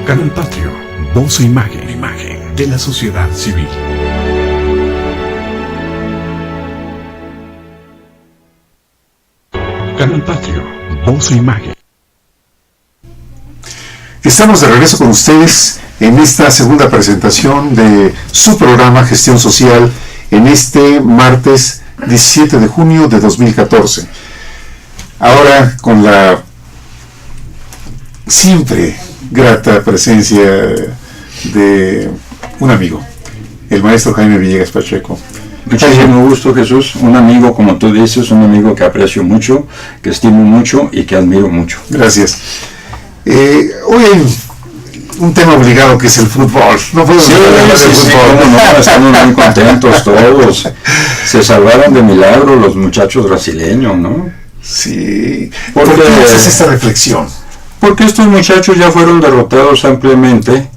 Canal Patrio, voz e imagen de la sociedad civil. Canal Patrio, voz e imagen. Estamos de regreso con ustedes en esta segunda presentación de su programa Gestión Social en este martes 17 de junio de 2014. Ahora con la siempre grata presencia de un amigo, el maestro Jaime Villegas Pacheco. Muchísimo gusto, Jesús. Un amigo, como tú dices, un amigo que aprecio mucho, que estimo mucho y que admiro mucho. Gracias. Hoy hay un tema obligado que es el fútbol. No podemos hablar del fútbol. No, estamos muy contentos todos. Se salvaron de milagro los muchachos brasileños, ¿no? Sí. ¿Por qué haces esta reflexión? Porque estos muchachos ya fueron derrotados ampliamente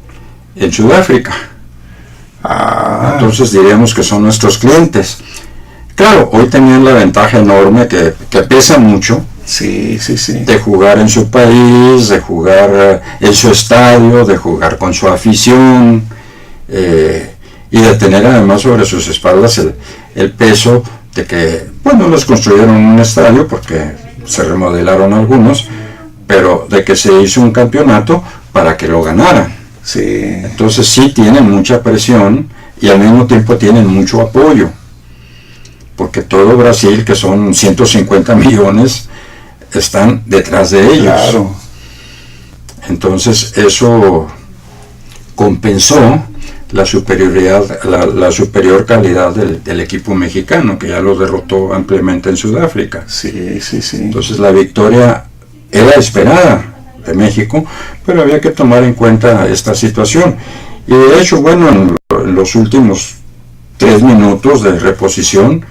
en Sudáfrica. Entonces diríamos que son nuestros clientes. Claro, hoy tenían la ventaja enorme que pesa mucho. Sí. De jugar en su país, de jugar en su estadio, de jugar con su afición y de tener además sobre sus espaldas el peso de que, bueno, les construyeron un estadio porque se remodelaron algunos, pero de que se hizo un campeonato para que lo ganaran. Sí. Entonces sí tienen mucha presión y al mismo tiempo tienen mucho apoyo, porque todo Brasil, que son 150 millones, están detrás de ellos. Claro. Entonces eso compensó la superioridad, la superior calidad del equipo mexicano, que ya lo derrotó ampliamente en Sudáfrica. Sí. Entonces la victoria era esperada de México, pero había que tomar en cuenta esta situación. Y de hecho, bueno, en los últimos 3 minutos de reposición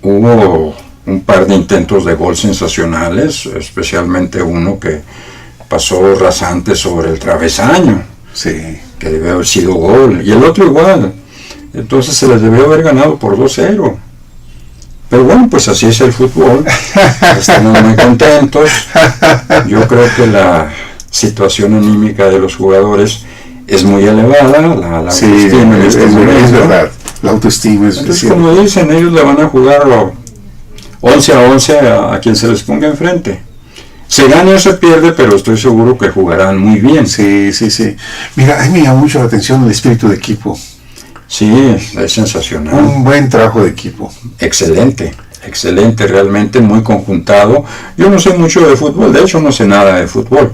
hubo un par de intentos de gol sensacionales, especialmente uno que pasó rasante sobre el travesaño, sí, que debe haber sido gol, y el otro igual. Entonces se les debió haber ganado por 2-0. Pero bueno, pues así es el fútbol. Estamos muy contentos. Yo creo que la situación anímica de los jugadores es muy elevada, la autoestima en este momento. Es verdad, la autoestima es... Entonces, como dicen, ellos le van a jugar 11-11 a quien se les ponga enfrente. Se gana o se pierde, pero estoy seguro que jugarán muy bien. Sí. Mira, a mí me llama mucho la atención el espíritu de equipo. Sí, es sensacional. Un buen trabajo de equipo. Excelente, realmente muy conjuntado. Yo no sé mucho de fútbol, de hecho no sé nada de fútbol,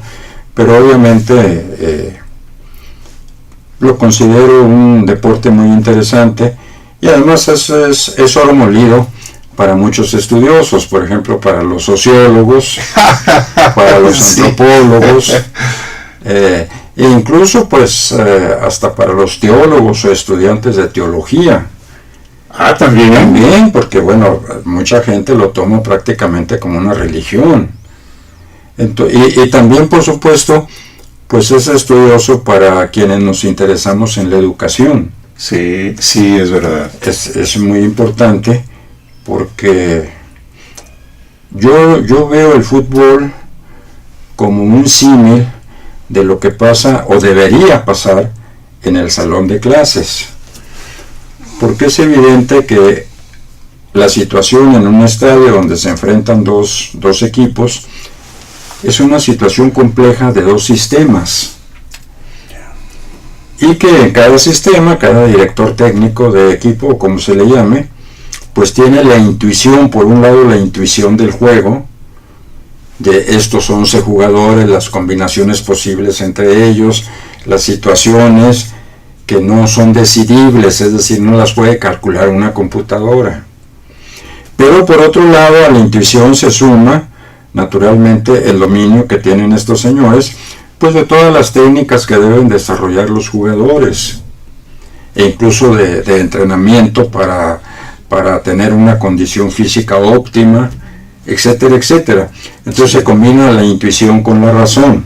pero obviamente lo considero un deporte muy interesante y además es oro molido para muchos estudiosos, por ejemplo, para los sociólogos, para los antropólogos, e incluso pues hasta para los teólogos o estudiantes de teología. También, porque bueno, mucha gente lo toma prácticamente como una religión. Y también, por supuesto, pues es estudioso para quienes nos interesamos en la educación. Sí, es verdad. Es muy importante porque yo veo el fútbol como un símil de lo que pasa o debería pasar en el salón de clases, porque es evidente que la situación en un estadio donde se enfrentan dos equipos es una situación compleja de dos sistemas, y que en cada sistema, cada director técnico de equipo, o como se le llame, pues tiene la intuición, por un lado la intuición del juego, de estos 11 jugadores, las combinaciones posibles entre ellos, las situaciones que no son decidibles, es decir, no las puede calcular una computadora. Pero por otro lado, a la intuición se suma, naturalmente, el dominio que tienen estos señores, pues de todas las técnicas que deben desarrollar los jugadores, e incluso de entrenamiento para tener una condición física óptima, etcétera. Entonces se combina la intuición con la razón.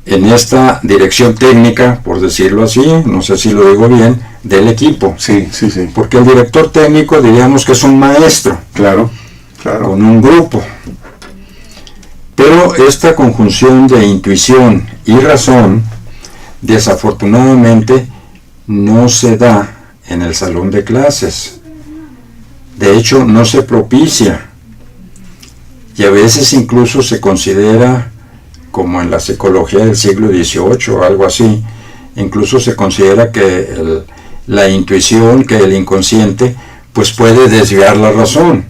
En esta dirección técnica, por decirlo así, no sé si lo digo bien, del equipo. Sí. Porque el director técnico diríamos que es un maestro. Claro. Con un grupo. Pero esta conjunción de intuición y razón, desafortunadamente, no se da en el salón de clases. De hecho, no se propicia. Y a veces incluso se considera, como en la psicología del siglo XVIII o algo así, incluso se considera que la intuición, que el inconsciente, pues puede desviar la razón.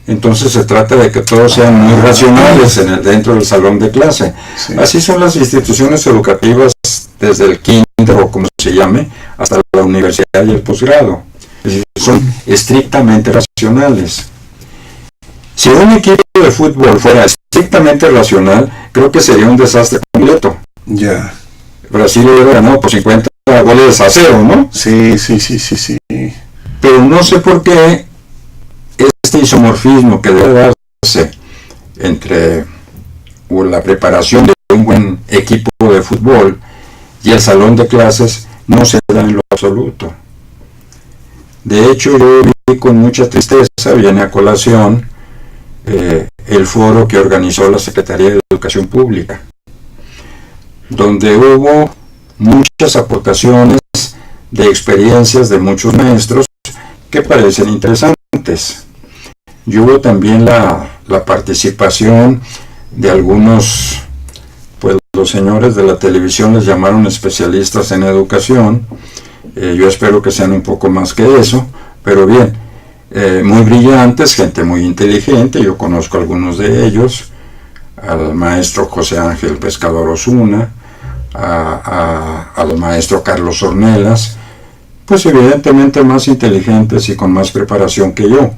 Entonces se trata de que todos sean muy racionales dentro del salón de clase. Sí. Así son las instituciones educativas desde el kinder o como se llame, hasta la universidad y el posgrado. Es decir, son estrictamente racionales. Si un equipo de fútbol fuera estrictamente racional, creo que sería un desastre completo. Ya. Brasil hubiera ganado por 50 goles a 0, ¿no? Sí. Pero no sé por qué este isomorfismo que debe darse entre la preparación de un buen equipo de fútbol y el salón de clases no se da en lo absoluto. De hecho, yo vi con mucha tristeza, viene a colación, el foro que organizó la Secretaría de Educación Pública, donde hubo muchas aportaciones de experiencias de muchos maestros que parecen interesantes. Y hubo también la participación de algunos, pues los señores de la televisión les llamaron especialistas en educación. Yo espero que sean un poco más que eso, pero bien, muy brillantes, gente muy inteligente. Yo conozco a algunos de ellos, al maestro José Ángel Pescador Osuna, al maestro Carlos Ornelas, pues evidentemente más inteligentes y con más preparación que yo.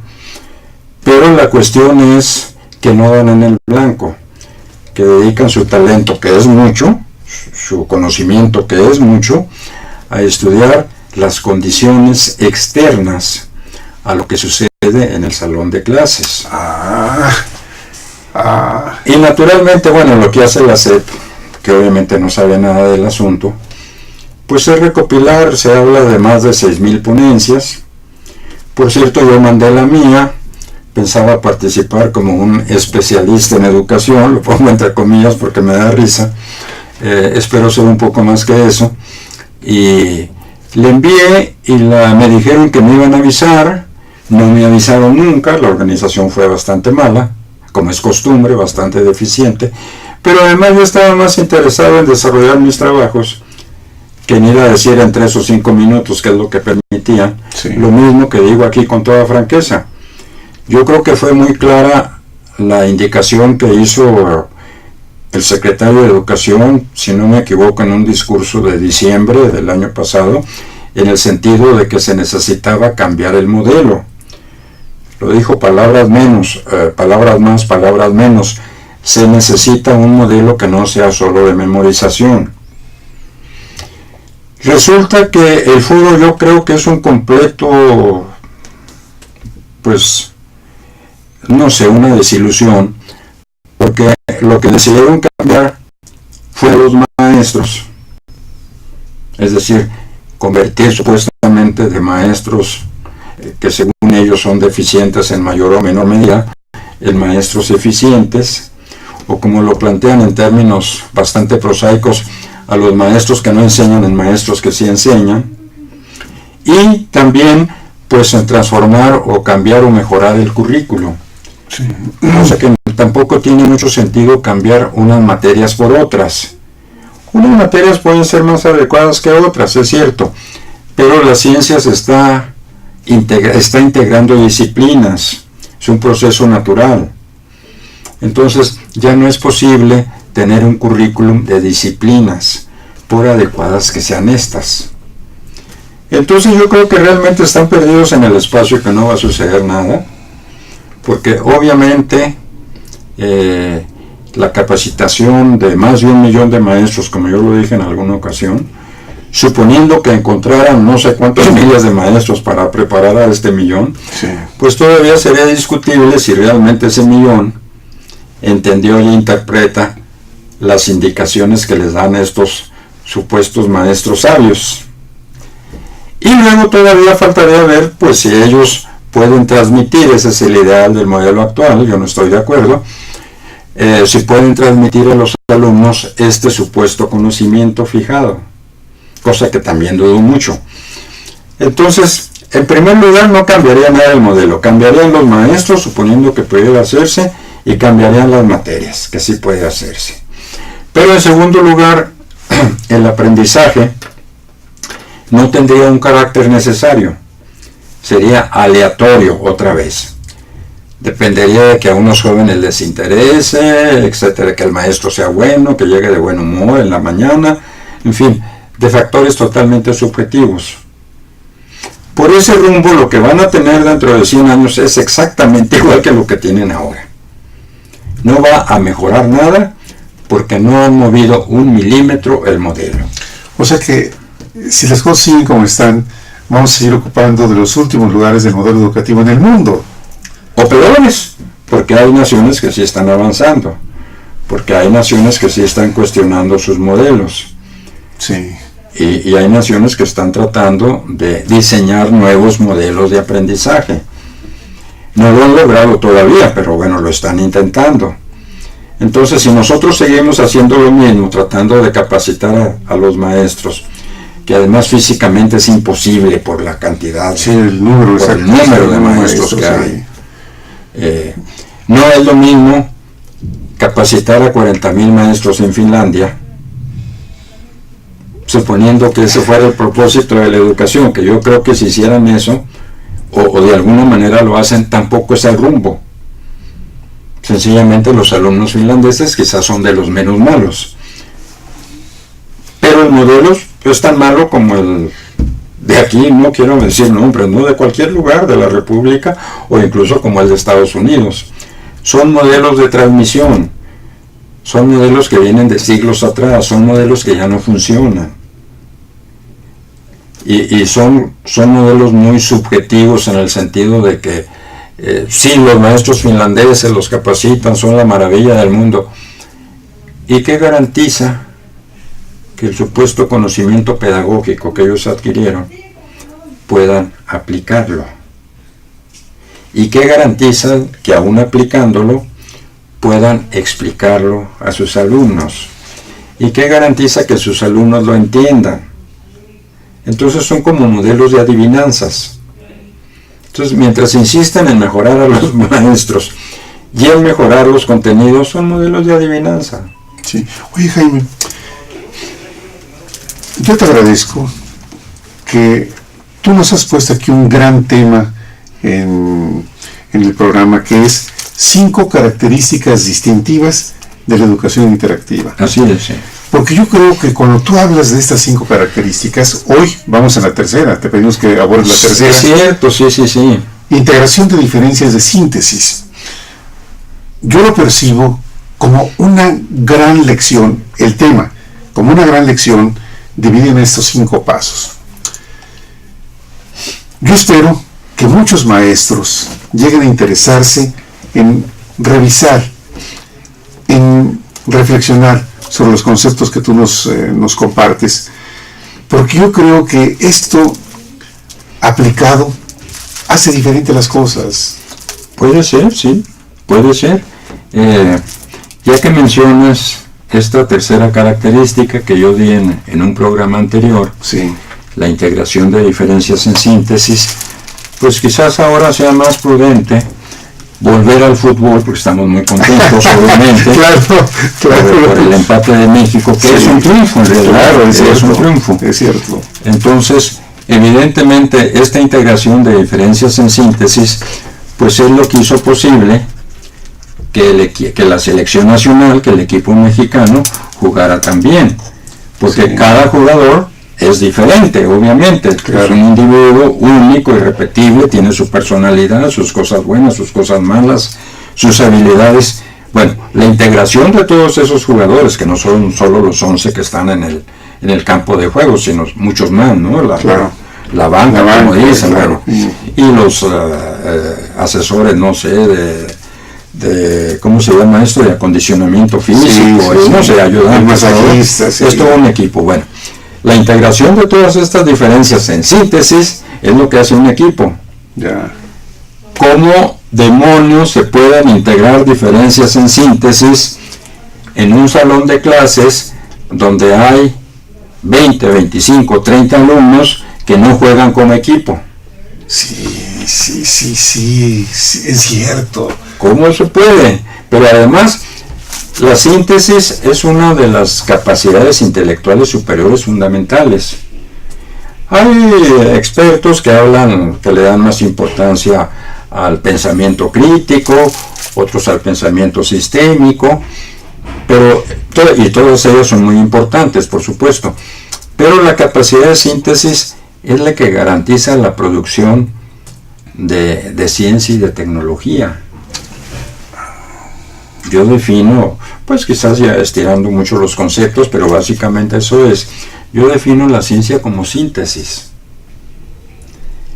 Pero la cuestión es que no dan en el blanco, que dedican su talento, que es mucho, su conocimiento, que es mucho, a estudiar las condiciones externas a lo que sucede en el salón de clases. Y naturalmente, bueno, lo que hace la SEP, que obviamente no sabe nada del asunto, pues es recopilar. Se habla de más de 6,000 ponencias. Por cierto, yo mandé la mía, pensaba participar como un especialista en educación, lo pongo entre comillas porque me da risa, espero ser un poco más que eso, y le envié y me dijeron que me iban a avisar. No me avisaron nunca. La organización fue bastante mala, como es costumbre, bastante deficiente, pero además yo estaba más interesado en desarrollar mis trabajos que en ir a decir en 3 o 5 minutos, que es lo que permitían. Sí. Lo mismo que digo aquí con toda franqueza. Yo creo que fue muy clara la indicación que hizo el secretario de Educación, si no me equivoco, en un discurso de diciembre del año pasado, en el sentido de que se necesitaba cambiar el modelo. Lo dijo palabras menos, palabras más, palabras menos. Se necesita un modelo que no sea solo de memorización. Resulta que el foro yo creo que es un completo, pues, no sé, una desilusión, porque lo que decidieron cambiar fue los maestros, es decir, convertir supuestamente de maestros que según ellos son deficientes en mayor o menor medida, en maestros eficientes, o como lo plantean en términos bastante prosaicos, a los maestros que no enseñan en maestros que sí enseñan, y también pues en transformar o cambiar o mejorar el currículo. Sí. O sea que tampoco tiene mucho sentido cambiar unas materias por otras. Unas materias pueden ser más adecuadas que otras, es cierto, pero las ciencias está integrando disciplinas, es un proceso natural. Entonces ya no es posible tener un currículum de disciplinas, por adecuadas que sean estas. Entonces yo creo que realmente están perdidos en el espacio y que no va a suceder nada, porque obviamente la capacitación de más de 1 millón de maestros, como yo lo dije en alguna ocasión, suponiendo que encontraran no sé cuántos miles de maestros para preparar a este millón, sí, pues todavía sería discutible si realmente ese millón entendió y interpreta las indicaciones que les dan estos supuestos maestros sabios. Y luego todavía faltaría ver pues si ellos pueden transmitir, ese es el ideal del modelo actual, yo no estoy de acuerdo, si pueden transmitir a los alumnos este supuesto conocimiento fijado, cosa que también dudo mucho. Entonces, en primer lugar, no cambiaría nada el modelo, cambiarían los maestros, suponiendo que pudiera hacerse, y cambiarían las materias, que sí puede hacerse. Pero en segundo lugar, el aprendizaje no tendría un carácter necesario, sería aleatorio otra vez. Dependería de que a unos jóvenes les interese, etcétera, que el maestro sea bueno, que llegue de buen humor en la mañana, en fin, de factores totalmente subjetivos. Por ese rumbo, lo que van a tener dentro de 100 años es exactamente igual que lo que tienen ahora. No va a mejorar nada porque no han movido 1 milímetro el modelo. O sea que, si las cosas siguen como están, vamos a seguir ocupando de los últimos lugares del modelo educativo en el mundo. O peores, porque hay naciones que sí están avanzando, porque hay naciones que sí están cuestionando sus modelos. Sí. Y hay naciones que están tratando de diseñar nuevos modelos de aprendizaje. No lo han logrado todavía, pero bueno, lo están intentando. Entonces, si nosotros seguimos haciendo lo mismo, tratando de capacitar a los maestros, que además físicamente es imposible por la cantidad, sí, el número de maestros que hay. No es lo mismo capacitar a 40,000 maestros en Finlandia, suponiendo que ese fuera el propósito de la educación, que yo creo que si hicieran eso, o de alguna manera lo hacen, tampoco es el rumbo. Sencillamente los alumnos finlandeses quizás son de los menos malos, pero el modelo es tan malo como el de aquí, no quiero decir nombres, no, de cualquier lugar de la República, o incluso como el de Estados Unidos. Son modelos de transmisión, son modelos que vienen de siglos atrás, son modelos que ya no funcionan. Y son modelos muy subjetivos en el sentido de que sí, los maestros finlandeses los capacitan, son la maravilla del mundo. ¿Y qué garantiza que el supuesto conocimiento pedagógico que ellos adquirieron puedan aplicarlo? ¿Y qué garantiza que aún aplicándolo puedan explicarlo a sus alumnos? ¿Y qué garantiza que sus alumnos lo entiendan? Entonces son como modelos de adivinanzas. Entonces, mientras insisten en mejorar a los maestros y en mejorar los contenidos, son modelos de adivinanza. Sí. Oye, Jaime, yo te agradezco que tú nos has puesto aquí un gran tema en el programa, que es 5 características distintivas de la educación interactiva. Así es, sí. Porque yo creo que cuando tú hablas de estas 5 características, hoy vamos a la tercera, te pedimos que abordes la tercera. Es cierto, sí. Integración de diferencias de síntesis. Yo lo percibo como una gran lección, el tema, como una gran lección dividido en estos 5 pasos. Yo espero que muchos maestros lleguen a interesarse en revisar, en reflexionar sobre los conceptos que tú nos compartes, porque yo creo que esto aplicado hace diferente las cosas. Puede ser, sí, puede ser. Ya que mencionas esta tercera característica que yo di en un programa anterior, sí, la integración de diferencias en síntesis, pues quizás ahora sea más prudente volver al fútbol, porque estamos muy contentos, obviamente, claro, por el empate de México, que sí, es un triunfo, en realidad, claro, es un triunfo. Es cierto. Entonces, evidentemente, esta integración de diferencias en síntesis, pues es lo que hizo posible que la selección nacional, que el equipo mexicano, jugara tan bien, porque sí, cada jugador es diferente, obviamente, claro, es un individuo único, irrepetible, tiene su personalidad, sus cosas buenas, sus cosas malas, sus habilidades. Bueno, la integración de todos esos jugadores, que no son solo los 11 que están en el campo de juego, sino muchos más, ¿no? La banca, como dicen, claro, bueno, y los asesores, no sé, de ¿cómo se llama esto? De acondicionamiento físico, no sé, ayudantes, es todo un equipo. Bueno, la integración de todas estas diferencias en síntesis es lo que hace un equipo. Ya. ¿Cómo demonios se pueden integrar diferencias en síntesis en un salón de clases donde hay 20, 25, 30 alumnos que no juegan como equipo? Sí, es cierto. ¿Cómo se puede? Pero además, la síntesis es una de las capacidades intelectuales superiores fundamentales. Hay expertos que hablan, que le dan más importancia al pensamiento crítico, otros al pensamiento sistémico, y todos ellos son muy importantes, por supuesto. Pero la capacidad de síntesis es la que garantiza la producción de ciencia y de tecnología. Yo defino, pues quizás ya estirando mucho los conceptos, pero básicamente eso es. Yo defino la ciencia como síntesis.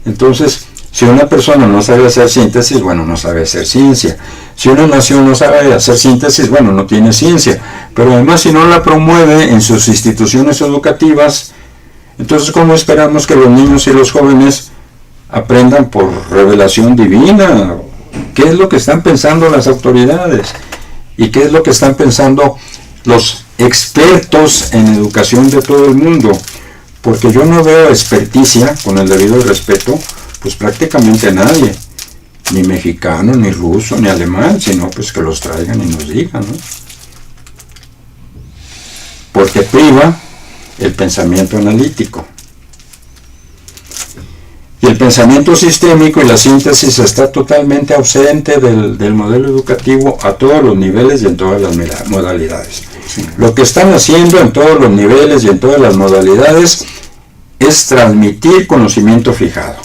Entonces, si una persona no sabe hacer síntesis, bueno, no sabe hacer ciencia. Si una nación no sabe hacer síntesis, bueno, no tiene ciencia. Pero además, si no la promueve en sus instituciones educativas, entonces, ¿cómo esperamos que los niños y los jóvenes aprendan por revelación divina? ¿Qué es lo que están pensando las autoridades? ¿Y qué es lo que están pensando los expertos en educación de todo el mundo? Porque yo no veo experticia, con el debido respeto, pues prácticamente nadie, ni mexicano, ni ruso, ni alemán, sino pues que los traigan y nos digan, ¿no? Porque priva el pensamiento analítico. Y el pensamiento sistémico y la síntesis está totalmente ausente del modelo educativo a todos los niveles y en todas las modalidades. Sí. Lo que están haciendo en todos los niveles y en todas las modalidades es transmitir conocimiento fijado.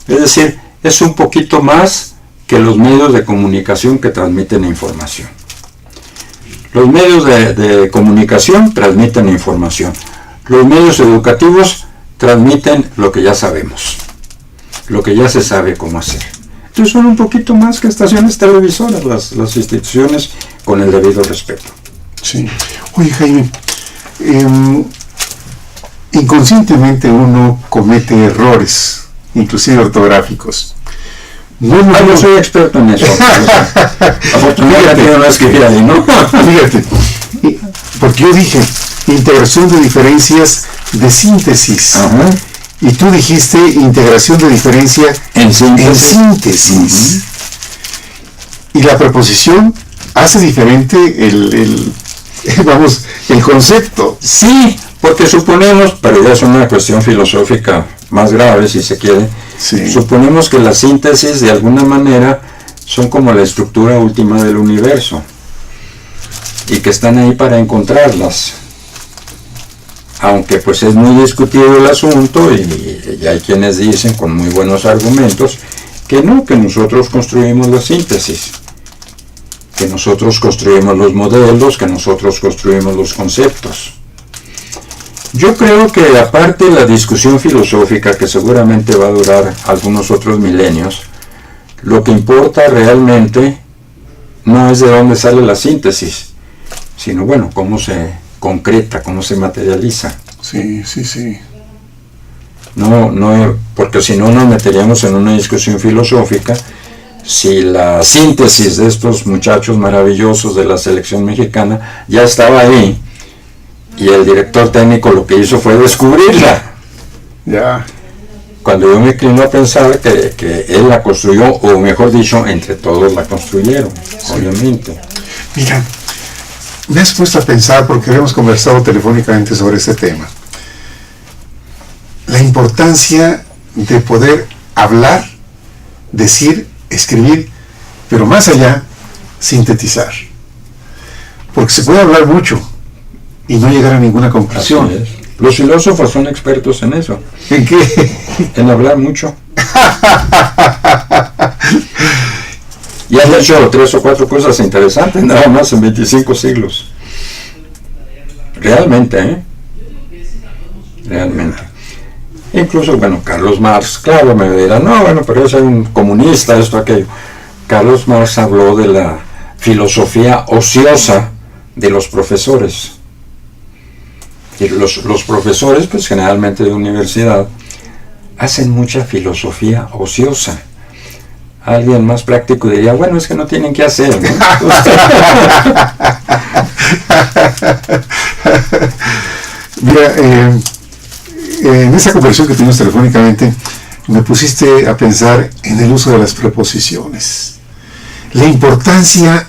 Es decir, es un poquito más que los medios de comunicación que transmiten información. Los medios de comunicación transmiten información. Los medios educativos transmiten lo que ya sabemos, lo que ya se sabe cómo hacer. Entonces son un poquito más que estaciones televisoras las instituciones, con el debido respeto. Sí. Oye, Jaime, inconscientemente uno comete errores, inclusive ortográficos. Yo soy experto en eso. Afortunadamente no escribí ahí, ¿no? Fíjate, porque yo dije integración de diferencias de síntesis. Ajá. Y tú dijiste integración de diferencia en síntesis. Y la preposición hace diferente el concepto. Sí, porque suponemos, pero ya es una cuestión filosófica más grave si se quiere, sí. Suponemos que las síntesis de alguna manera son como la estructura última del universo y que están ahí para encontrarlas. Aunque pues es muy discutido el asunto y hay quienes dicen con muy buenos argumentos que no, que nosotros construimos la síntesis, que nosotros construimos los modelos, que nosotros construimos los conceptos. Yo creo que aparte de la discusión filosófica, que seguramente va a durar algunos otros milenios, lo que importa realmente no es de dónde sale la síntesis, sino bueno, cómo se concreta, cómo se materializa. Sí. No, porque si no nos meteríamos en una discusión filosófica. Si la síntesis de estos muchachos maravillosos de la selección mexicana ya estaba ahí, y el director técnico lo que hizo fue descubrirla. Ya. Cuando yo me inclino a pensar que él la construyó, o mejor dicho, entre todos la construyeron, sí. Obviamente. Mira, me has puesto a pensar, porque habíamos conversado telefónicamente sobre este tema, la importancia de poder hablar, decir, escribir, pero más allá, sintetizar. Porque se puede hablar mucho y no llegar a ninguna conclusión. Así es. Los filósofos son expertos en eso. ¿En qué? En hablar mucho. Y han hecho 3 o 4 cosas interesantes, nada más en 25 siglos. Realmente, Realmente. Incluso, bueno, Carlos Marx, claro, me dirán, no, bueno, pero es un comunista, esto, aquello. Carlos Marx habló de la filosofía ociosa de los profesores. Y los profesores, pues generalmente de universidad, hacen mucha filosofía ociosa. alguien más práctico diría, bueno, es que no tienen que hacer, ¿no? Mira, en esa conversación que tuvimos telefónicamente, me pusiste a pensar en el uso de las preposiciones. La importancia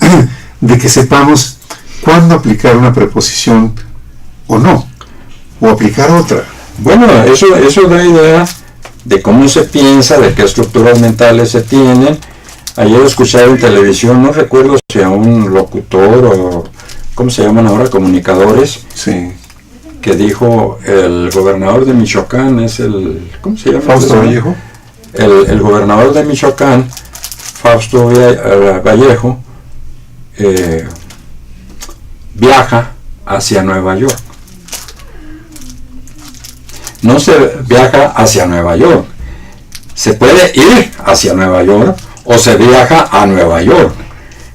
de que sepamos cuándo aplicar una preposición o no, o aplicar otra. Bueno, eso da idea de cómo se piensa, de qué estructuras mentales se tienen. Ayer escuchaba en televisión, no recuerdo si a un locutor o, ¿cómo se llaman ahora? Comunicadores. Sí. Que dijo el gobernador de Michoacán, es el, ¿cómo se llama? Fausto Vallejo. El gobernador de Michoacán, Fausto Vallejo, viaja hacia Nueva York. No se viaja hacia Nueva York. Se puede ir hacia Nueva York o se viaja a Nueva York.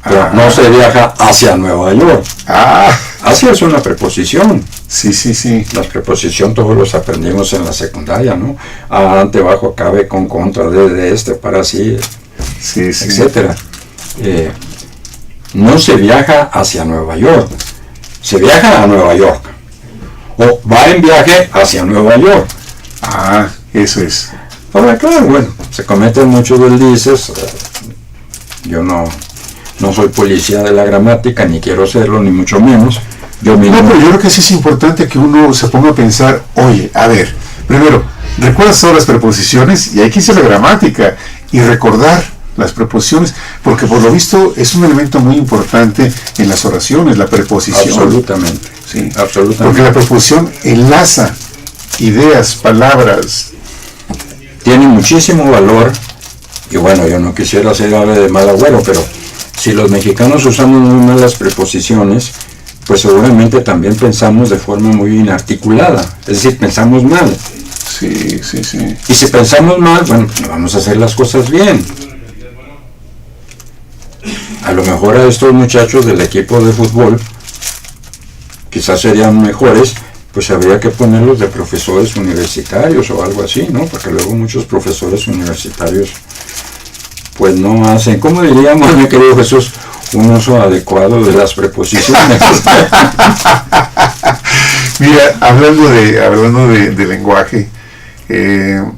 Pero no se viaja hacia Nueva York. Hacia es una preposición. Sí. Las preposiciones todos los aprendimos en la secundaria, ¿no? Ante, bajo, cabe, con, contra, de este, para, así, etcétera. No se viaja hacia Nueva York. Se viaja a Nueva York. O va en viaje hacia Nueva York. Eso es. Ahora, claro, bueno, se cometen muchos deslices. Yo no soy policía de la gramática, ni quiero serlo, ni mucho menos. Yo mismo. No, pero yo creo que sí es importante que uno se ponga a pensar, oye, a ver, primero, ¿recuerdas todas las preposiciones? Y hay que hacer la gramática y recordar las preposiciones, porque por lo visto es un elemento muy importante en las oraciones, la preposición. Absolutamente. Sí, absolutamente. Porque la preposición enlaza ideas, palabras. Tiene muchísimo valor, y bueno, yo no quisiera ser ave de mal agüero, pero si los mexicanos usamos muy mal las preposiciones, pues seguramente también pensamos de forma muy inarticulada, es decir, pensamos mal. Sí. Y si pensamos mal, bueno, pues no vamos a hacer las cosas bien. A lo mejor a estos muchachos del equipo de fútbol, quizás serían mejores, pues habría que ponerlos de profesores universitarios o algo así, ¿no? Porque luego muchos profesores universitarios, pues no hacen, ¿cómo diríamos, mi querido Jesús? Un uso adecuado de las preposiciones. Mira, hablando de lenguaje, en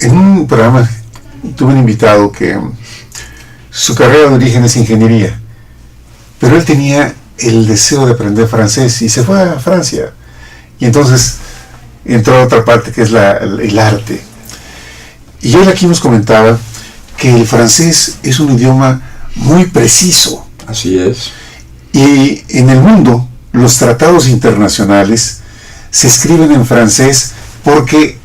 un programa tuve un invitado que su carrera de origen es ingeniería, pero él tenía el deseo de aprender francés y se fue a Francia, y entonces entró a otra parte que es el arte. Y él aquí nos comentaba que el francés es un idioma muy preciso. Así es. Y en el mundo, los tratados internacionales se escriben en francés porque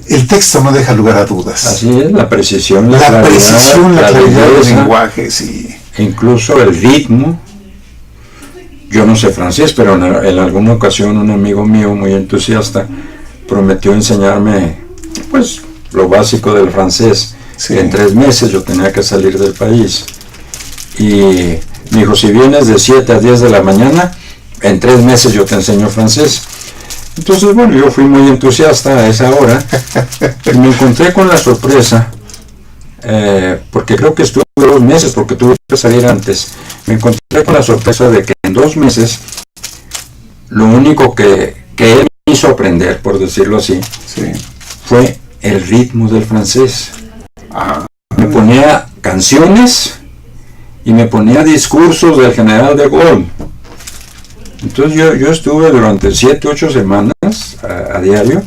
el texto no deja lugar a dudas. Así es, la precisión, la claridad del lenguaje, sí. Incluso el ritmo. Yo no sé francés, pero en alguna ocasión un amigo mío muy entusiasta prometió enseñarme, pues, lo básico del francés. Sí. En 3 meses yo tenía que salir del país. Y me dijo, si vienes de 7 a 10 de la mañana, en 3 meses yo te enseño francés. Entonces, bueno, yo fui muy entusiasta a esa hora. Y me encontré con la sorpresa, porque creo que estuve 2 meses, porque tuve que salir antes. Me encontré con la sorpresa de que en 2 meses, lo único que él me hizo aprender, por decirlo así, sí, fue el ritmo del francés. Me ponía canciones y me ponía discursos del general de Gaulle. Entonces yo estuve durante 7-8 semanas a diario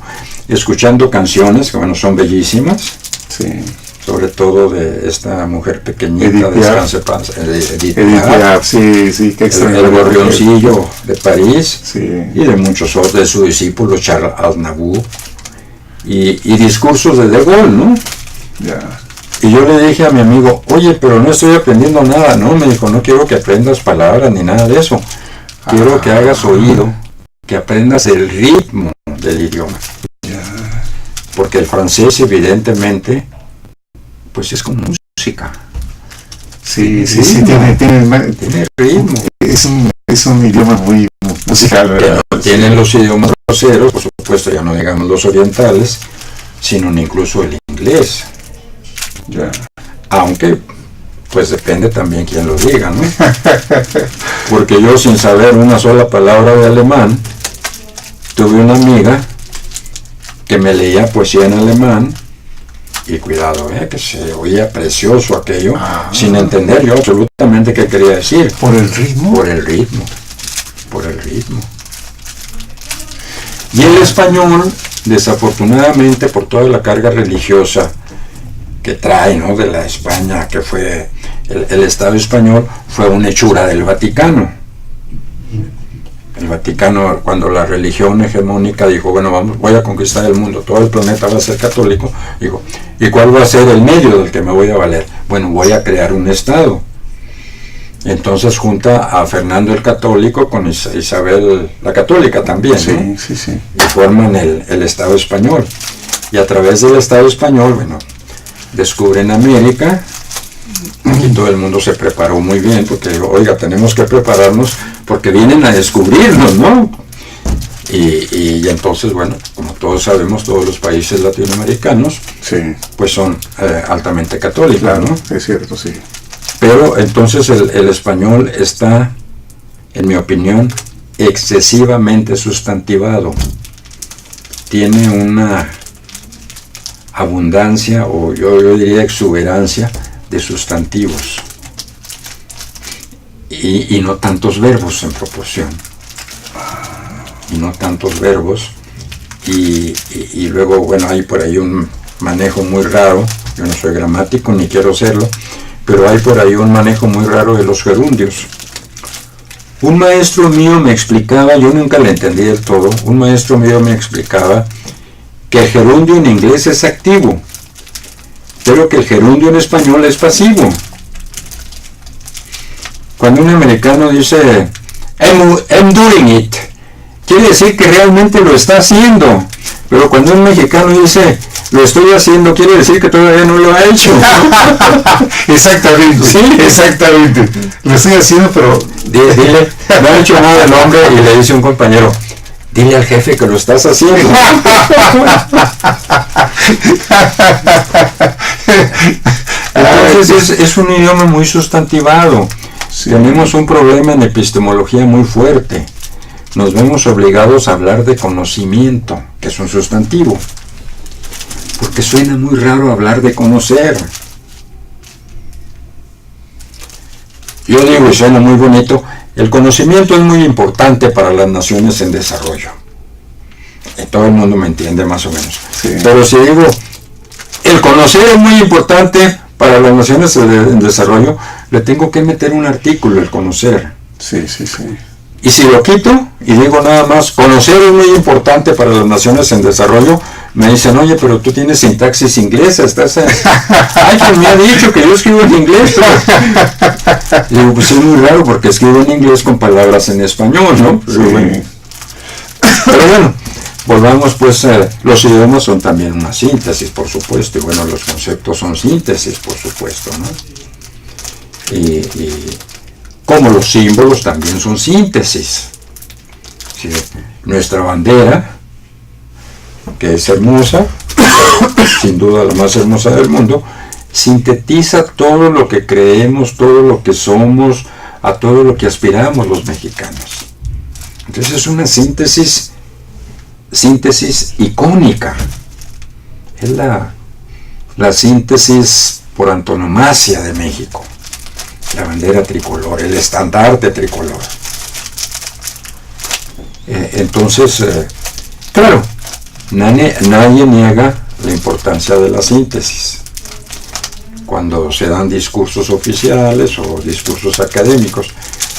escuchando canciones que, bueno, son bellísimas. Sí. Sobre todo de esta mujer pequeñita, descanse paz, Edith Piaf, sí, qué extraño. El gorrioncillo de París, sí, y de muchos otros, de su discípulo Charles Aznavour, y discursos de Gaulle, ¿no? Ya. Y yo le dije a mi amigo, oye, pero no estoy aprendiendo nada, ¿no? Me dijo, no quiero que aprendas palabras ni nada de eso. Quiero que hagas oído, que aprendas el ritmo del idioma. Ya. Porque el francés, evidentemente, pues es como música. Sí, tiene ritmo. Es un idioma muy musical, ¿verdad? Que no tienen los idiomas groseros, por supuesto, ya no digamos los orientales, sino incluso el inglés. Ya. Aunque, pues depende también quién lo diga, ¿no? Porque yo, sin saber una sola palabra de alemán, tuve una amiga que me leía poesía en alemán, y cuidado, que se oía precioso aquello, sin entender yo absolutamente qué quería decir. ¿Por el ritmo? Por el ritmo. Por el ritmo. Y el español, desafortunadamente, por toda la carga religiosa que trae, ¿no?, de la España, que fue el Estado español, fue una hechura del Vaticano. El Vaticano, cuando la religión hegemónica dijo, bueno, voy a conquistar el mundo, todo el planeta va a ser católico, dijo, ¿y cuál va a ser el medio del que me voy a valer? Bueno, voy a crear un Estado. Entonces junta a Fernando el Católico con Isabel la Católica también, Sí, ¿no? sí, sí. Y forman el Estado español. Y a través del Estado español, bueno, descubren América. Aquí todo el mundo se preparó muy bien, porque digo, oiga, tenemos que prepararnos porque vienen a descubrirnos, ¿no? Y entonces, bueno, como todos sabemos, todos los países latinoamericanos, Sí, pues son altamente católicos, claro, ¿no? es cierto, sí. Pero entonces el español está, en mi opinión, excesivamente sustantivado. Tiene una abundancia, o yo diría exuberancia, de sustantivos. Y no tantos verbos en proporción. Y no tantos verbos. Y luego, bueno, hay por ahí un manejo muy raro. Yo no soy gramático, ni quiero serlo, pero hay por ahí un manejo muy raro de los gerundios. Un maestro mío me explicaba, yo nunca le entendí del todo, un maestro mío me explicaba que el gerundio en inglés es activo, pero que el gerundio en español es pasivo. Cuando un americano dice I'm doing it, quiere decir que realmente lo está haciendo. Pero cuando un mexicano dice lo estoy haciendo, quiere decir que todavía no lo ha hecho. Exactamente, Sí. exactamente. Lo estoy haciendo, pero Dile, no ha hecho nada el hombre, y le dice un compañero, dile al jefe que lo estás haciendo. Entonces es un idioma muy sustantivado. sí. Tenemos un problema en epistemología muy fuerte. Nos vemos obligados a hablar de conocimiento, que es un sustantivo, porque suena muy raro hablar de conocer. Yo digo, y suena muy bonito, el conocimiento es muy importante para las naciones en desarrollo. Todo el mundo me entiende más o menos. Sí. Pero si digo, el conocer es muy importante para las naciones en desarrollo, le tengo que meter un artículo, el conocer. Sí, sí, sí. Y si lo quito y digo nada más, conocer es muy importante para las naciones en desarrollo, me dicen, oye, pero tú tienes sintaxis inglesa, estás... Ay, pues me ha dicho que yo escribo en inglés. Pero... Digo, pues es muy raro porque escribo en inglés con palabras en español, ¿no? Pero, Sí. bueno. Pero bueno, volvamos pues, los idiomas son también una síntesis, por supuesto, y bueno, los conceptos son síntesis, por supuesto, ¿no? Y como los símbolos también son síntesis. ¿Sí? Nuestra bandera, que es hermosa, sin duda la más hermosa del mundo, sintetiza todo lo que creemos, todo lo que somos, a todo lo que aspiramos los mexicanos. Entonces es una síntesis icónica. Es la síntesis por antonomasia de México. La bandera tricolor, el estandarte tricolor. Entonces, claro, nadie niega la importancia de la síntesis cuando se dan discursos oficiales o discursos académicos,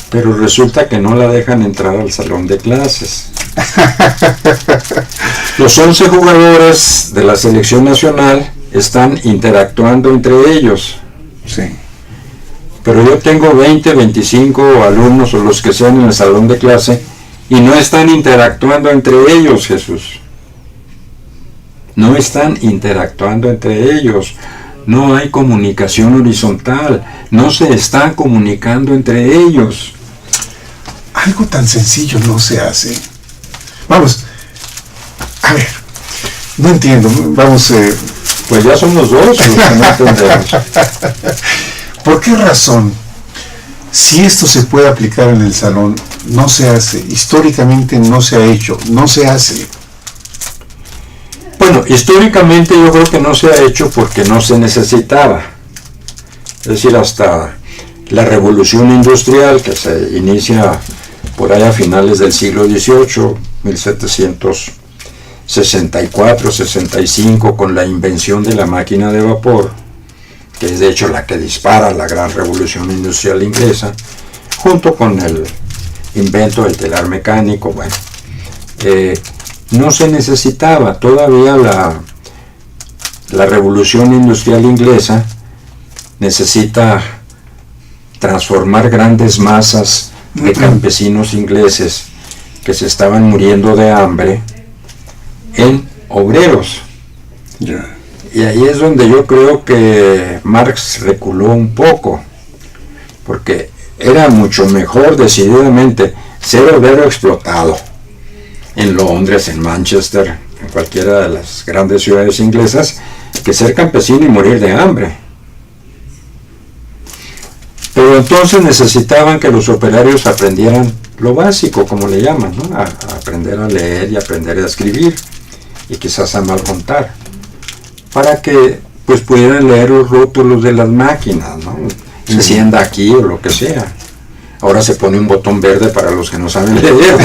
pero resulta que no la dejan entrar al salón de clases. Los 11 jugadores de la selección nacional están interactuando entre ellos. Sí. Pero yo tengo 20, 25 alumnos o los que sean en el salón de clase y no están interactuando entre ellos, Jesús. No están interactuando entre ellos. No hay comunicación horizontal. No se están comunicando entre ellos. Algo tan sencillo no se hace. Vamos, a ver, No entiendo, vamos... Pues ya somos dos los que no entendemos. ¿Por qué razón, si esto se puede aplicar en el salón, no se hace? Históricamente no se ha hecho, no se hace. Bueno, históricamente yo creo que no se ha hecho porque no se necesitaba. Es decir, hasta la revolución industrial que se inicia por ahí a finales del siglo XVIII, 1764-65, con la invención de la máquina de vapor, que es de hecho la que dispara la gran revolución industrial inglesa, junto con el invento del telar mecánico. Bueno, no se necesitaba todavía la revolución industrial inglesa. Necesita transformar grandes masas de campesinos ingleses que se estaban muriendo de hambre en obreros. Yeah. Y ahí es donde yo creo que Marx reculó un poco, porque era mucho mejor decididamente ser obrero explotado en Londres, en Manchester, en cualquiera de las grandes ciudades inglesas, que ser campesino y morir de hambre. Pero entonces necesitaban que los operarios aprendieran lo básico, como le llaman, ¿no? A aprender a leer y aprender a escribir, y quizás a mal contar, para que pues pudieran leer los rótulos de las máquinas, ¿no? Encienda aquí o lo que sea. Ahora se pone un botón verde para los que no saben leer. Bueno.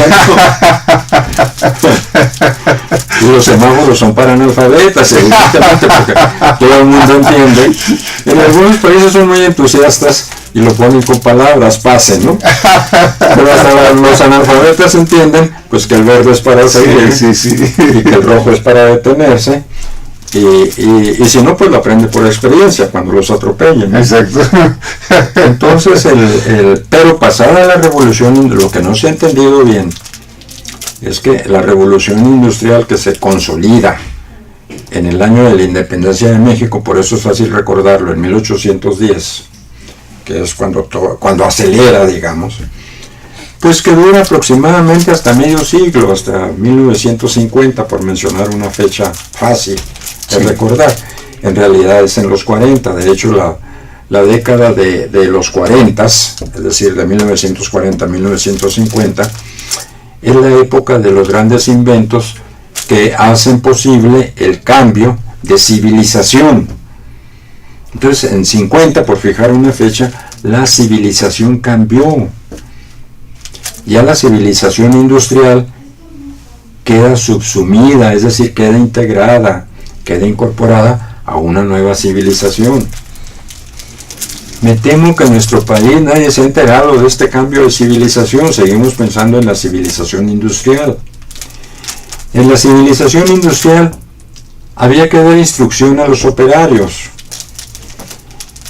Y los semáforos son para analfabetas, evidentemente, porque todo el mundo entiende. En algunos países son muy entusiastas y lo ponen con palabras, pase, ¿no? Pero hasta los analfabetas entienden pues que el verde es para seguir, y que el rojo es para detenerse. Y si no, pues lo aprende por experiencia cuando los atropellen, ¿no? Exacto. Entonces, pero pasada la revolución, lo que no se ha entendido bien es que la revolución industrial que se consolida en el año de la independencia de México, por eso es fácil recordarlo, en 1810, que es cuando acelera, digamos, pues que dura aproximadamente hasta medio siglo, hasta 1950, por mencionar una fecha fácil de recordar. En realidad es en los 40, de hecho la década de los 40, es decir, de 1940 a 1950, es la época de los grandes inventos que hacen posible el cambio de civilización. Entonces, en 50, por fijar una fecha, la civilización cambió. Ya la civilización industrial queda subsumida, es decir, queda integrada, queda incorporada a una nueva civilización. Me temo que en nuestro país nadie se ha enterado de este cambio de civilización. Seguimos pensando en la civilización industrial. En la civilización industrial había que dar instrucción a los operarios.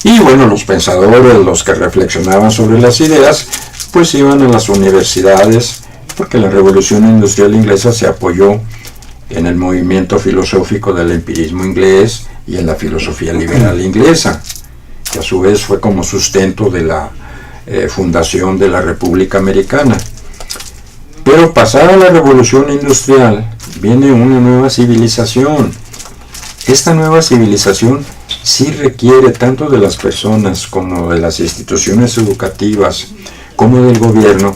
Y bueno, los pensadores, los que reflexionaban sobre las ideas, pues iban a las universidades, porque la revolución industrial inglesa se apoyó en el movimiento filosófico del empirismo inglés y en la filosofía liberal inglesa, que a su vez fue como sustento de la fundación de la República Americana. Pero pasada la revolución industrial viene una nueva civilización. Esta nueva civilización sí requiere tanto de las personas como de las instituciones educativas como del gobierno,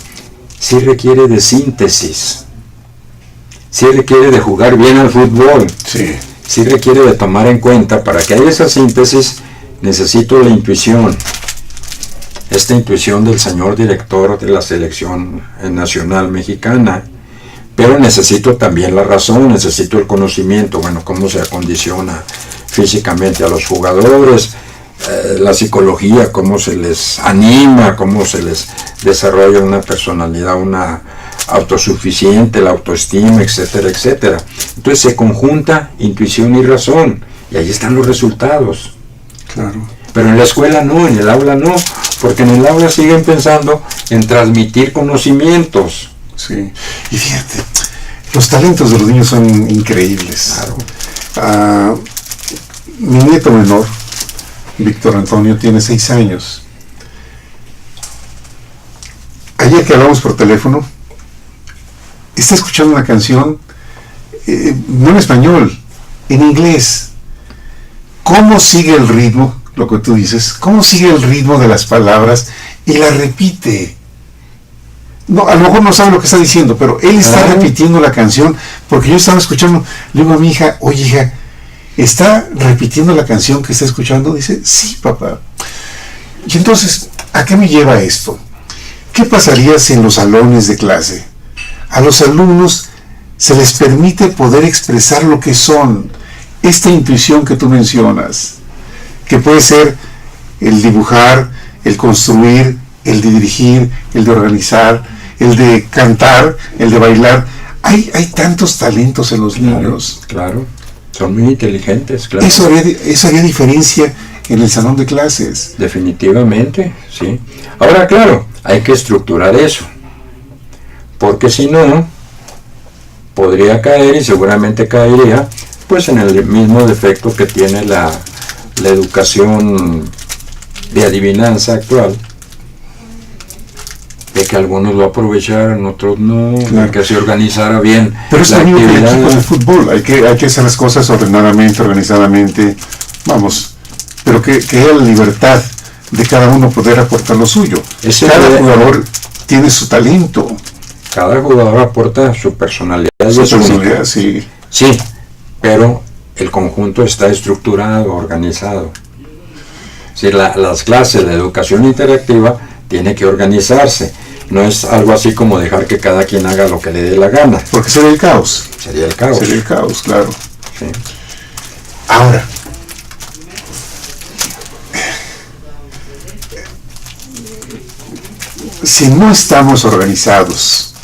sí requiere de síntesis, sí requiere de jugar bien al fútbol, sí requiere de tomar en cuenta. Para que haya esa síntesis necesito la intuición, esta intuición del señor director de la selección nacional mexicana, pero necesito también la razón, necesito el conocimiento, bueno, cómo se acondiciona físicamente a los jugadores, la psicología, cómo se les anima, cómo se les desarrolla una personalidad, una autosuficiente, la autoestima, etcétera, etcétera. Entonces se conjunta intuición y razón, y ahí están los resultados. Claro. Pero en la escuela no, en el aula no, porque en el aula siguen pensando en transmitir conocimientos. Sí, y fíjate, los talentos de los niños son increíbles. Claro. Mi nieto menor, Víctor Antonio, tiene 6 años. Ayer que hablamos por teléfono, está escuchando una canción, no en español, En inglés, ¿cómo sigue el ritmo? Lo que tú dices, ¿cómo sigue el ritmo de las palabras? Y la repite. No, a lo mejor no sabe lo que está diciendo, pero él está repitiendo la canción, porque yo estaba escuchando, le digo a mi hija, oye hija, ¿está repitiendo la canción que está escuchando? Dice, sí, papá. Y entonces, ¿a qué me lleva esto? ¿Qué pasaría si en los salones de clase a los alumnos se les permite poder expresar lo que son? Esta intuición que tú mencionas, que puede ser el dibujar, el construir, el de dirigir, el de organizar, el de cantar, el de bailar. Hay tantos talentos en los niños. Claro, son muy inteligentes, claro. Eso haría diferencia en el salón de clases. Definitivamente, sí. Ahora, claro, hay que estructurar eso, porque si no, podría caer, y seguramente caería, pues en el mismo defecto que tiene la educación de adivinanza actual, de que algunos lo aprovecharan, otros no, Claro. que se organizara bien. Pero es la lo mismo que el actividad. equipo de fútbol. Hay que hacer las cosas ordenadamente, organizadamente. Vamos, pero que haya la libertad de cada uno poder aportar lo suyo. Ese Cada puede- jugador tiene su talento, Cada jugador aporta su personalidad. y su es única. personalidad, sí. Sí, pero el conjunto está estructurado, organizado. Si las clases de educación interactiva tiene que organizarse. No es algo así como dejar que cada quien haga lo que le dé la gana. Porque sería el caos. Sería el caos. Sería el caos, claro. Sí. Ahora, si no estamos organizados,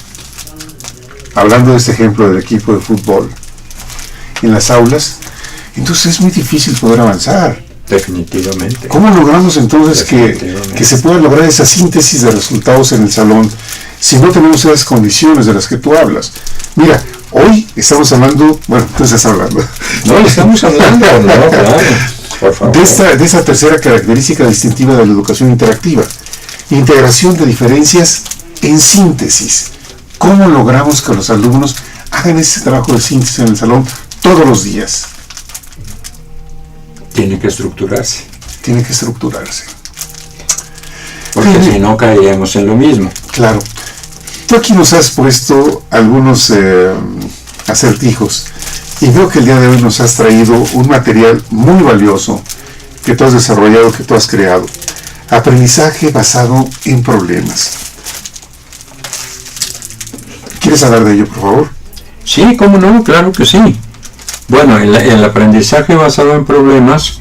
hablando de este ejemplo del equipo de fútbol, en las aulas, entonces es muy difícil poder avanzar. Definitivamente. ¿Cómo logramos entonces Definitivamente. que se pueda lograr esa síntesis de resultados en el salón si no tenemos esas condiciones de las que tú hablas? Mira, hoy estamos hablando, bueno, tú estás hablando. No, estamos hablando, no, claro. Por favor. De esta tercera característica distintiva de la educación interactiva, integración de diferencias en síntesis. ¿Cómo logramos que los alumnos hagan ese trabajo de síntesis en el salón todos los días? Tiene que estructurarse. Tiene que estructurarse. Porque Sí. si no caeríamos en lo mismo. Claro. Tú aquí nos has puesto algunos acertijos y veo que el día de hoy nos has traído un material muy valioso que tú has desarrollado, que tú has creado. Aprendizaje basado en problemas. ¿Quieres hablar de ello, por favor? Sí, cómo no, claro que sí. Bueno, el aprendizaje basado en problemas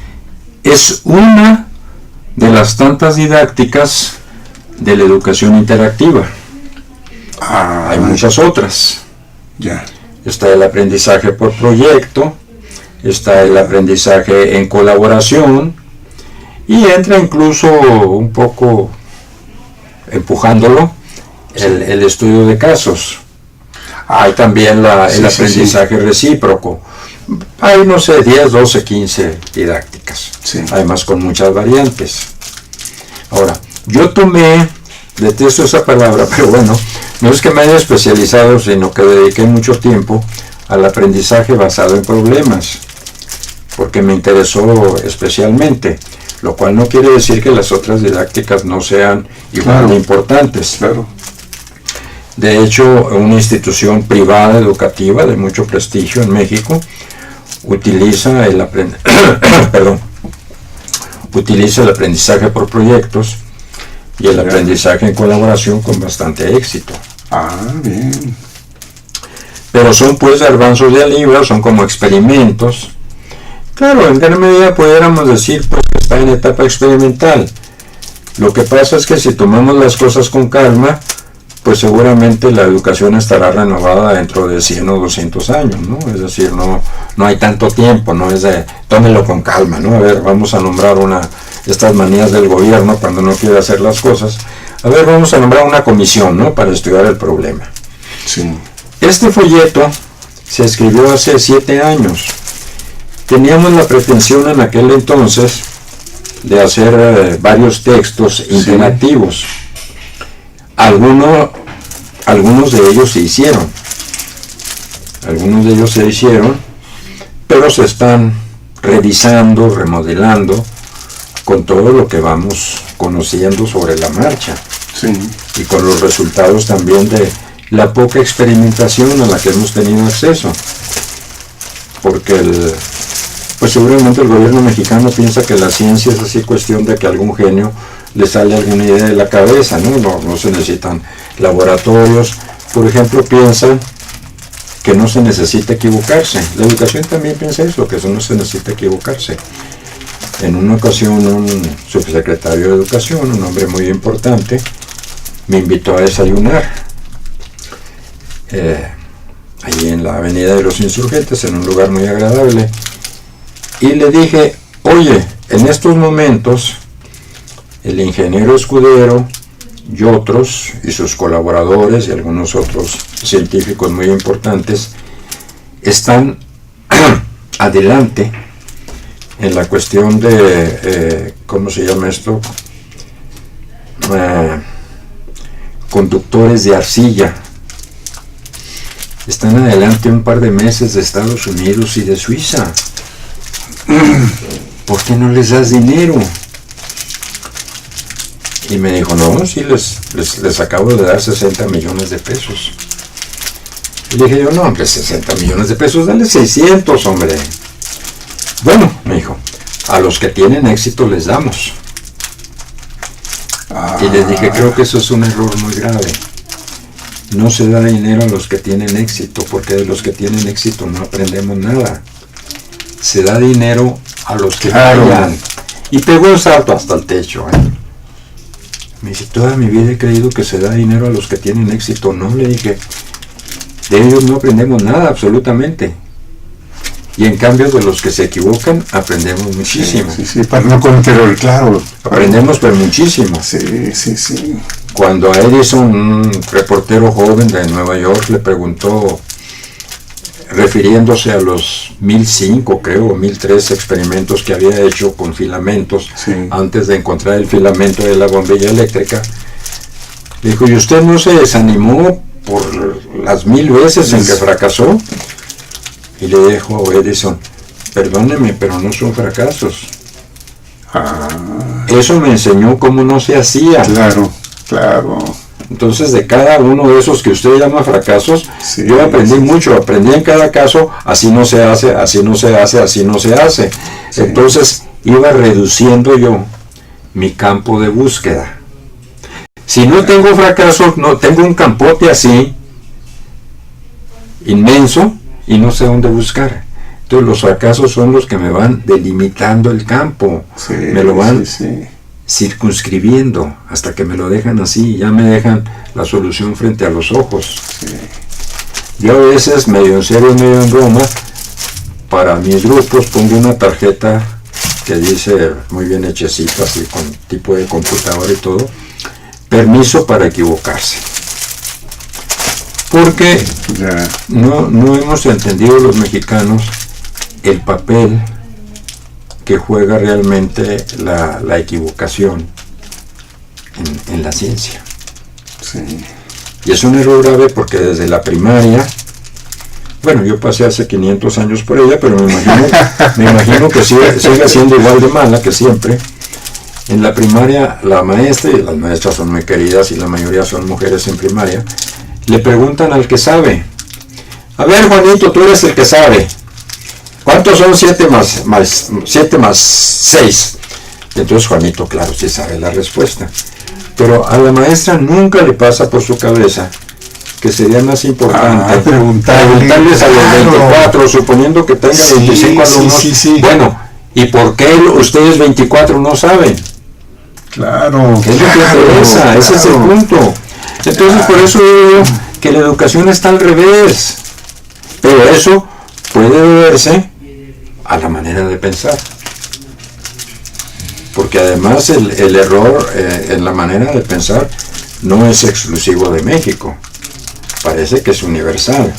es una de las tantas didácticas de la educación interactiva. Hay muchas otras. Ya. Está el aprendizaje por proyecto, está el aprendizaje en colaboración y entra incluso un poco empujándolo el estudio de casos. Hay también el aprendizaje recíproco. Hay, no sé, 10, 12, 15 didácticas. Sí. Además con muchas variantes. Ahora, yo detesto esa palabra, pero bueno, no es que me haya especializado, sino que dediqué mucho tiempo al aprendizaje basado en problemas, porque me interesó especialmente, lo cual no quiere decir que las otras didácticas no sean igual de importantes. Claro. De hecho, una institución privada educativa de mucho prestigio en México utiliza el aprendizaje por proyectos y el aprendizaje en colaboración con bastante éxito. Ah, bien. Pero son pues garbanzos de libra, son como experimentos. Claro, en gran medida pudiéramos decir pues que está en etapa experimental. Lo que pasa es que si tomamos las cosas con calma, pues seguramente la educación estará renovada dentro de 100 o 200 años, ¿no? Es decir, no hay tanto tiempo, no es de tómenlo con calma, ¿no? A ver, vamos a nombrar estas manías del gobierno cuando no quiere hacer las cosas. A ver, vamos a nombrar una comisión, ¿no? Para estudiar el problema. Sí. Este folleto se escribió hace 7 años. Teníamos la pretensión en aquel entonces de hacer varios textos interactivos. Algunos de ellos se hicieron. pero se están revisando, remodelando con todo lo que vamos conociendo sobre la marcha. Sí. Y con los resultados también de la poca experimentación a la que hemos tenido acceso. Porque pues seguramente el gobierno mexicano piensa que la ciencia es así cuestión de que algún genio le sale alguna idea de la cabeza, ¿no? No se necesitan laboratorios. Por ejemplo, piensan que no se necesita equivocarse. La educación también piensa eso, que eso no se necesita equivocarse. En una ocasión un subsecretario de Educación, un hombre muy importante, me invitó a desayunar allí en la Avenida de los Insurgentes, en un lugar muy agradable, y le dije, oye, en estos momentos el ingeniero Escudero y otros, y sus colaboradores y algunos otros científicos muy importantes, están adelante en la cuestión de, ¿cómo se llama esto? Conductores de arcilla. Están adelante un par de meses de Estados Unidos y de Suiza. ¿Por qué no les das dinero? Y me dijo, no, sí, les acabo de dar 60 millones de pesos. Y dije yo, no, hombre, 60 millones de pesos, dale 600, hombre. Bueno, me dijo, a los que tienen éxito les damos. Y les dije, creo que eso es un error muy grave. No se da dinero a los que tienen éxito, porque de los que tienen éxito no aprendemos nada. Se da dinero a los que fallan. Y pegó un salto hasta el techo. Me dice, toda mi vida he creído que se da dinero a los que tienen éxito. No, le dije, de ellos no aprendemos nada, absolutamente. Y en cambio de los que se equivocan, aprendemos muchísimo. Sí, para no cometer el claro. Aprendemos pero muchísimo. Sí. Cuando a Edison, un reportero joven de Nueva York, le preguntó, refiriéndose a los 1005, creo, 1003 experimentos que había hecho con filamentos, antes de encontrar el filamento de la bombilla eléctrica, le dijo, ¿y usted no se desanimó por las 1000 veces en que fracasó? Y le dijo Edison, perdóneme, pero no son fracasos. Eso me enseñó cómo no se hacía. Claro. Entonces, de cada uno de esos que usted llama fracasos, yo aprendí mucho, aprendí en cada caso, así no se hace, así no se hace, así no se hace. Entonces, iba reduciendo yo mi campo de búsqueda. Si no tengo fracasos, no tengo un campote así, inmenso, y no sé dónde buscar. Entonces los fracasos son los que me van delimitando el campo, me lo van circunscribiendo hasta que me lo dejan así, y ya me dejan la solución frente a los ojos. Yo a veces, medio en serio, medio en broma, para mis grupos pongo una tarjeta que dice, muy bien hechecita, así con tipo de computadora y todo, permiso para equivocarse. Porque no hemos entendido los mexicanos el papel que juega realmente la equivocación en la ciencia. Y es un error grave porque desde la primaria, bueno, yo pasé hace 500 años por ella, pero me imagino que sigue siendo igual de mala que siempre. En la primaria, la maestra, y las maestras son muy queridas y la mayoría son mujeres en primaria, le preguntan al que sabe, a ver, Juanito, tú eres el que sabe, ¿cuántos son 7 más 6? Entonces Juanito, claro, sí sabe la respuesta, pero a la maestra nunca le pasa por su cabeza que sería más importante preguntarles a los 24, suponiendo que tenga 25 alumnos, bueno, ¿y por qué ustedes 24 no saben? Claro. ¿Qué es lo que interesa? Ese es el punto. Entonces, por eso digo que la educación está al revés, pero eso puede deberse a la manera de pensar, porque además el error en la manera de pensar no es exclusivo de México, parece que es universal,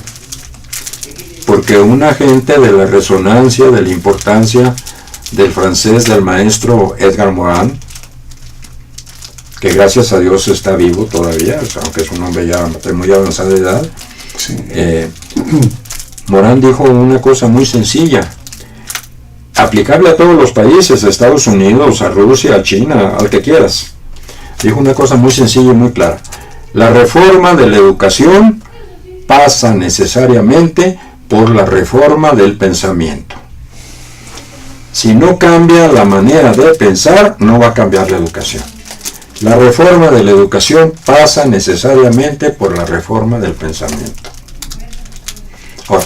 porque un agente de la resonancia, de la importancia del francés del maestro Edgar Morin, que gracias a Dios está vivo todavía, aunque es un hombre ya de muy avanzada edad, Morin dijo una cosa muy sencilla, aplicable a todos los países, a Estados Unidos, a Rusia, a China, al que quieras. Dijo una cosa muy sencilla y muy clara. La reforma de la educación pasa necesariamente por la reforma del pensamiento. Si no cambia la manera de pensar, no va a cambiar la educación. La reforma de la educación pasa necesariamente por la reforma del pensamiento. Ahora,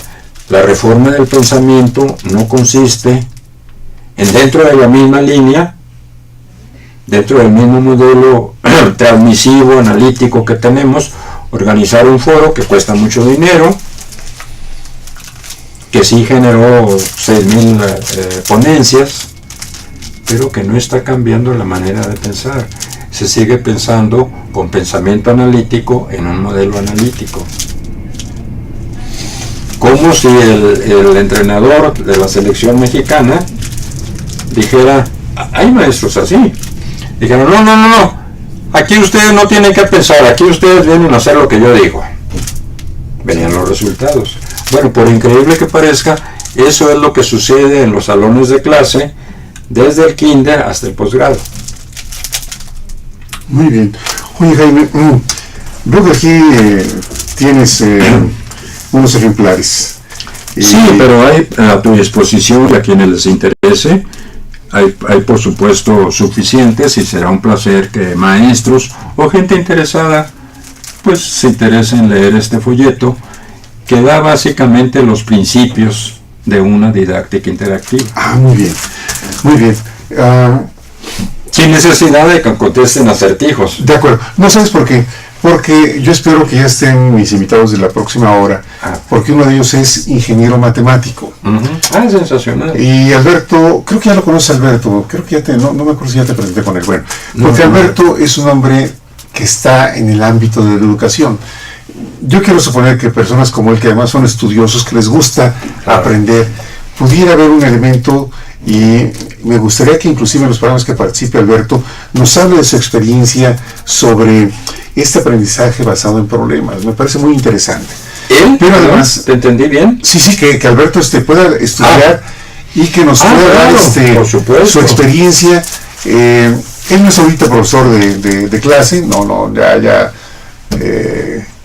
la reforma del pensamiento no consiste en, dentro de la misma línea, dentro del mismo modelo transmisivo, analítico que tenemos, organizar un foro que cuesta mucho dinero, que sí generó 6,000 ponencias, pero que no está cambiando la manera de pensar. Se sigue pensando con pensamiento analítico en un modelo analítico. Como si el entrenador de la selección mexicana dijera, hay maestros así, dijeron, no, aquí ustedes no tienen que pensar, aquí ustedes vienen a hacer lo que yo digo. Venían los resultados. Bueno, por increíble que parezca, eso es lo que sucede en los salones de clase, desde el kinder hasta el posgrado. Muy bien. Oye, Jaime, veo que aquí tienes unos ejemplares. Sí, pero hay a tu disposición, a quienes les interese, hay por supuesto suficientes, y será un placer que maestros o gente interesada pues se interese en leer este folleto, que da básicamente los principios de una didáctica interactiva. Muy bien, muy bien. Sin necesidad de que contesten acertijos. De acuerdo. ¿No sabes por qué? Porque yo espero que ya estén mis invitados de la próxima hora, porque uno de ellos es ingeniero matemático. Sensacional. Y Alberto, creo que ya lo conoces, Alberto, creo que ya no me acuerdo si ya te presenté con él. Bueno, porque Alberto es un hombre que está en el ámbito de la educación. Yo quiero suponer que personas como él, que además son estudiosos, que les gusta aprender, pudiera haber un elemento, y me gustaría que inclusive en los programas que participe Alberto nos hable de su experiencia sobre este aprendizaje basado en problemas. Me parece muy interesante. Pero además, ¿te entendí bien? Sí, que Alberto pueda estudiar y que nos pueda dar por supuesto, su experiencia. Él no es ahorita profesor de clase, ya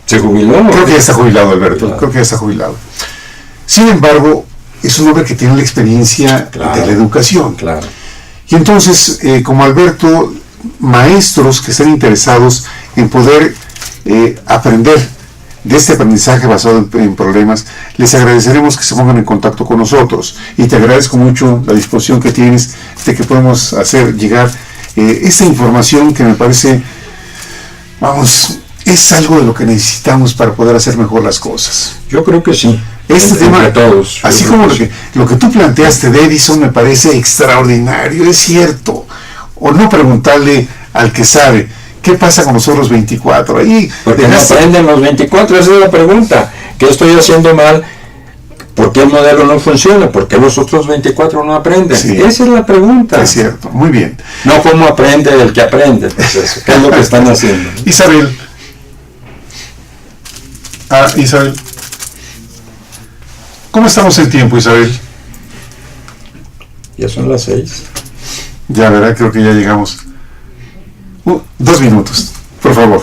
¿se jubiló? Creo que ya está jubilado, Alberto, Claro. creo que ya está jubilado. Sin embargo, es un hombre que tiene la experiencia de la educación. Claro. Y entonces, como Alberto, maestros que estén interesados en poder aprender de este aprendizaje basado en problemas, les agradeceremos que se pongan en contacto con nosotros. Y te agradezco mucho la disposición que tienes de que podemos hacer llegar esta información que me parece, es algo de lo que necesitamos para poder hacer mejor las cosas. Yo creo que sí. Este tema, todos, así como lo que tú planteaste de Edison, me parece extraordinario, es cierto. O no preguntarle al que sabe, ¿qué pasa con los otros 24? Ahí, porque no aprenden los 24, esa es la pregunta. ¿Qué estoy haciendo mal? ¿Por qué el modelo no funciona? ¿Por qué los otros 24 no aprenden? Sí. Esa es la pregunta. Es cierto, muy bien. No cómo aprende el que aprende, pues eso. ¿Qué es lo que están haciendo? Isabel. Isabel. ¿Cómo estamos en tiempo, Isabel? Ya son las 6. Ya, ¿verdad? Creo que ya llegamos. 2 minutos, por favor.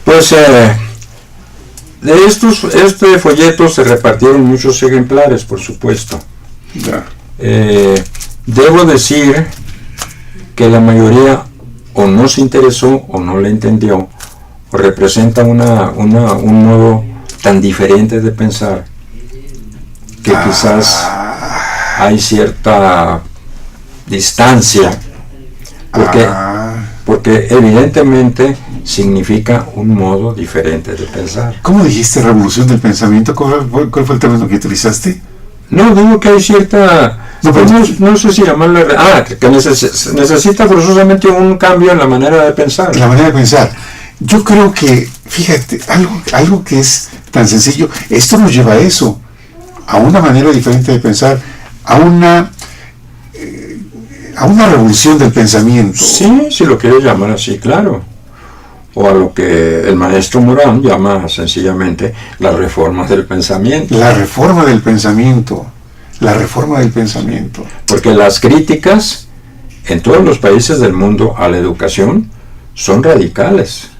Pues de este folleto se repartieron muchos ejemplares, por supuesto. Ya. Debo decir que la mayoría o no se interesó o no le entendió, o representa un modo tan diferente de pensar que quizás hay cierta distancia, porque evidentemente significa un modo diferente de pensar. ¿Cómo dijiste revolución del pensamiento? ¿Cuál fue el término que utilizaste? No, digo que hay cierta... No sé si llamarla... que necesita forzosamente un cambio en la manera de pensar. La manera de pensar. Yo creo que, fíjate, algo que es tan sencillo, esto nos lleva a eso, a una manera diferente de pensar, a una revolución del pensamiento. Sí, si lo quieres llamar así, claro. O a lo que el maestro Morán llama sencillamente la reforma del pensamiento. La reforma del pensamiento. La reforma del pensamiento. Porque las críticas en todos los países del mundo a la educación son radicales.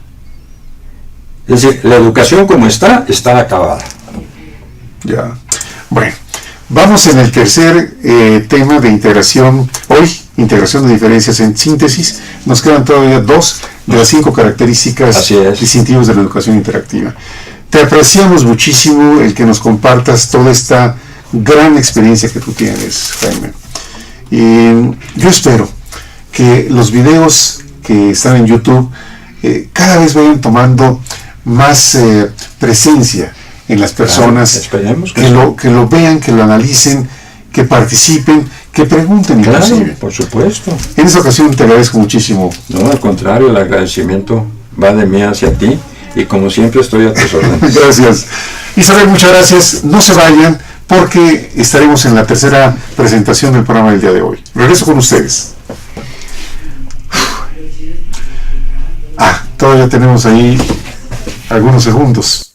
Es decir, la educación como está acabada. Ya. Bueno, vamos en el tercer tema de integración. Hoy, integración de diferencias en síntesis. Nos quedan todavía 2 de las 5 características distintivas de la educación interactiva. Te apreciamos muchísimo el que nos compartas toda esta gran experiencia que tú tienes, Jaime. Y yo espero que los videos que están en YouTube cada vez vayan tomando más presencia en las personas. Esperemos que lo vean, que lo analicen, que participen, que pregunten inclusive. Claro, por supuesto. En esta ocasión te agradezco muchísimo. No, al contrario, el agradecimiento va de mí hacia ti y como siempre estoy a tus órdenes. Gracias. Isabel, muchas gracias. No se vayan porque estaremos en la tercera presentación del programa del día de hoy. Regreso con ustedes. Todavía tenemos ahí algunos segundos.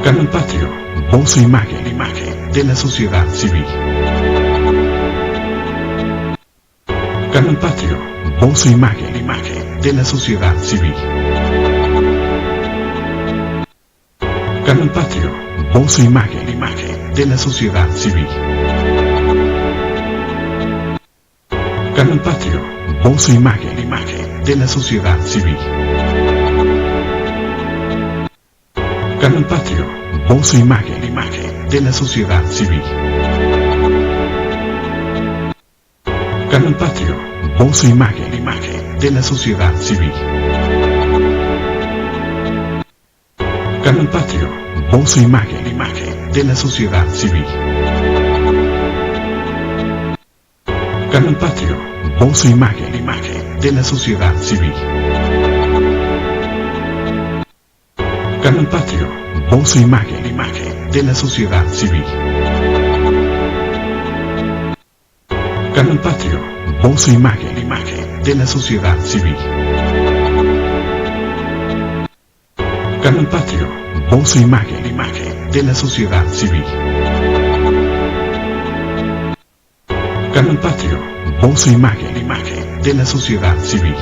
Canal Patrio, voz e imagen de la sociedad civil. Canal Patrio, voz e imagen de la sociedad civil. Canal Patrio, voz e imagen de la sociedad civil. Canal Patrio, voz e imagen de la sociedad civil. Canal Patrio, voz e imagen de la sociedad civil. Canal Patrio, voz e imagen de la sociedad civil. Canal Patrio, voz e imagen de la sociedad civil. Canal Patrio, voz e imagen de la sociedad civil. Canal Patrio, voz e imagen de la sociedad civil. Canal Patrio, voz e imagen de la sociedad civil. Canal Patrio, voz e imagen de la sociedad civil. Canal Patrio, voz e imagen de la sociedad civil.